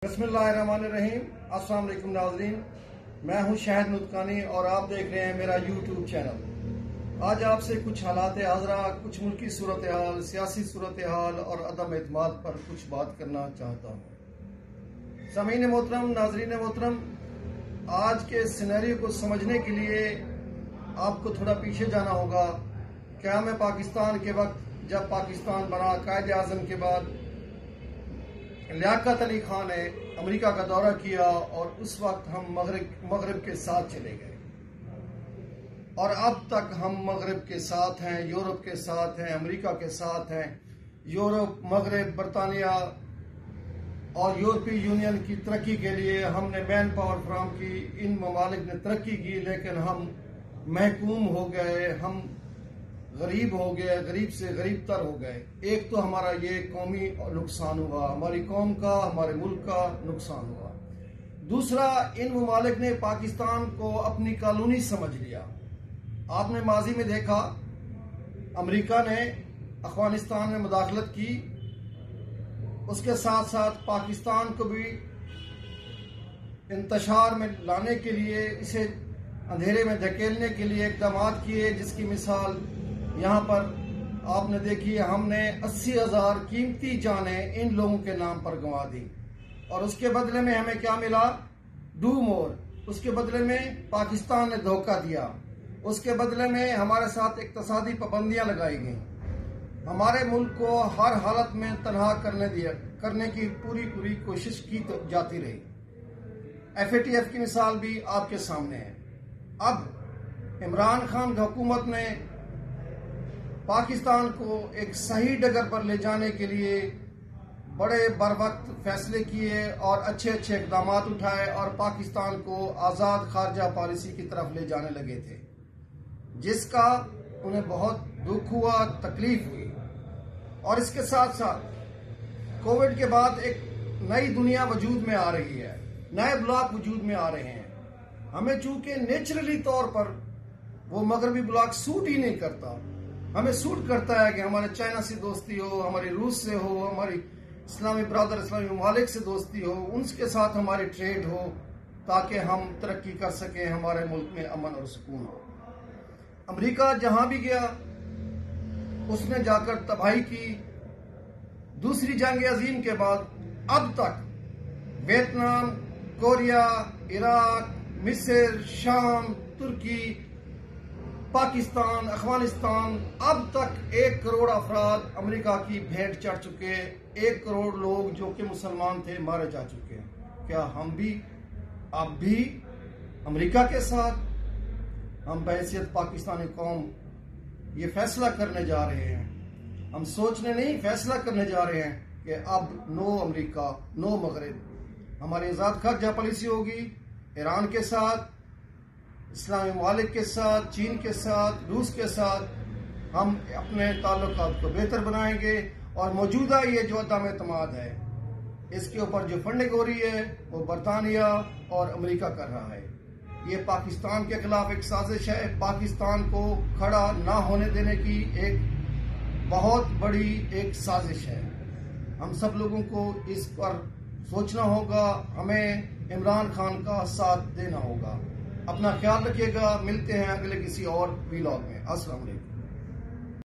बिस्मिल्लाहिर्रहमानिर्रहीम। अस्सलाम वालेकुम नाज़रीन, मैं हूं शाहिद नुतकानी और आप देख रहे हैं मेरा यूट्यूब चैनल। आज आपसे कुछ हालात हाज़रा, कुछ मुल्की सूरत हाल, सियासी सूरत हाल और अदम एतमाद पर कुछ बात करना चाहता हूँ। सामीन मोहतरम, नाज़रीन मोहतरम, आज के सिनेरियो को समझने के लिए आपको थोड़ा पीछे जाना होगा। क़याम पाकिस्तान के वक्त जब पाकिस्तान बना, कायद आज़म के बाद लियाकत अली खान ने अमेरिका का दौरा किया और उस वक्त हम मगरिब के साथ चले गए और अब तक हम मगरिब के साथ हैं, यूरोप के साथ हैं, अमेरिका के साथ हैं। यूरोप, मगरिब, बरतानिया और यूरोपीय यूनियन की तरक्की के लिए हमने मैन पावर फ्राहम की। इन ममालिक ने तरक्की की, लेकिन हम महकूम हो गए, हम गरीब हो गए, गरीब से गरीब तर हो गए। एक तो हमारा ये कौमी नुकसान हुआ, हमारी कौम का, हमारे मुल्क का नुकसान हुआ। दूसरा, इन ममालिक ने पाकिस्तान को अपनी कॉलोनी समझ लिया। आपने माजी में देखा, अमेरिका ने अफगानिस्तान में मुदाखलत की, उसके साथ साथ पाकिस्तान को भी इंतशार में लाने के लिए, इसे अंधेरे में धकेलने के लिए इक़दाम किए, जिसकी मिसाल यहाँ पर आपने देखी। हमने 80,000 कीमती जानें इन लोगों के नाम पर गंवा दी और उसके बदले में हमें क्या मिला? Do more. उसके बदले में पाकिस्तान ने धोखा दिया, उसके बदले में हमारे साथ इक़्तिसादी पाबंदियां लगाई गई, हमारे मुल्क को हर हालत में तनहा करने की पूरी कोशिश की जाती रही। FATF की मिसाल भी आपके सामने है। अब इमरान खान की हुकूमत ने पाकिस्तान को एक सही डगर पर ले जाने के लिए बड़े बरवक्त फैसले किए और अच्छे इकदाम उठाए और पाकिस्तान को आज़ाद खारजा पॉलिसी की तरफ ले जाने लगे थे, जिसका उन्हें बहुत दुख हुआ, तकलीफ हुई। और इसके साथ साथ कोविड के बाद एक नई दुनिया वजूद में आ रही है, नए ब्लॉक वजूद में आ रहे हैं। हमें चूंकि नेचुरली तौर पर वो मगरबी ब्लॉक सूट ही नहीं करता। हमें सूट करता है कि हमारे चाइना से दोस्ती हो, हमारी रूस से हो, हमारी इस्लामी ब्रादर इस्लामी ममालिक से दोस्ती हो, उनके साथ हमारी ट्रेड हो, ताकि हम तरक्की कर सकें, हमारे मुल्क में अमन और सुकून हो। अमेरिका जहां भी गया उसने जाकर तबाही की। दूसरी जंग अजीम के बाद अब तक वियतनाम, कोरिया, इराक, मिस्र, शाम, तुर्की, पाकिस्तान, अफगानिस्तान, अब तक 1 करोड़ अफराद अमेरिका की भेंट चढ़ चुके। 1 करोड़ लोग जो कि मुसलमान थे मारे जा चुके हैं। क्या हम भी अब भी अमेरिका के साथ, हम बहैसियत पाकिस्तानी कौम ये फैसला करने जा रहे हैं? हम सोचने नहीं, फैसला करने जा रहे हैं कि अब नो अमेरिका, नो मगरिब। हमारी आज़ाद खारजा पॉलिसी होगी ईरान के साथ, इस्लामी ममालिक के साथ, चीन के साथ, रूस के साथ। हम अपने ताल्लुकात को बेहतर बनाएंगे और मौजूदा ये जो अदम एतमाद है, इसके ऊपर जो फंडिंग हो रही है वो बरतानिया और अमेरिका कर रहा है। ये पाकिस्तान के खिलाफ एक साजिश है, पाकिस्तान को खड़ा ना होने देने की एक बहुत बड़ी एक साजिश है। हम सब लोगों को इस पर सोचना होगा, हमें इमरान खान का साथ देना होगा। अपना ख्याल रखिएगा, मिलते हैं अगले किसी और व्लॉग में। अस्सलाम वालेकुम।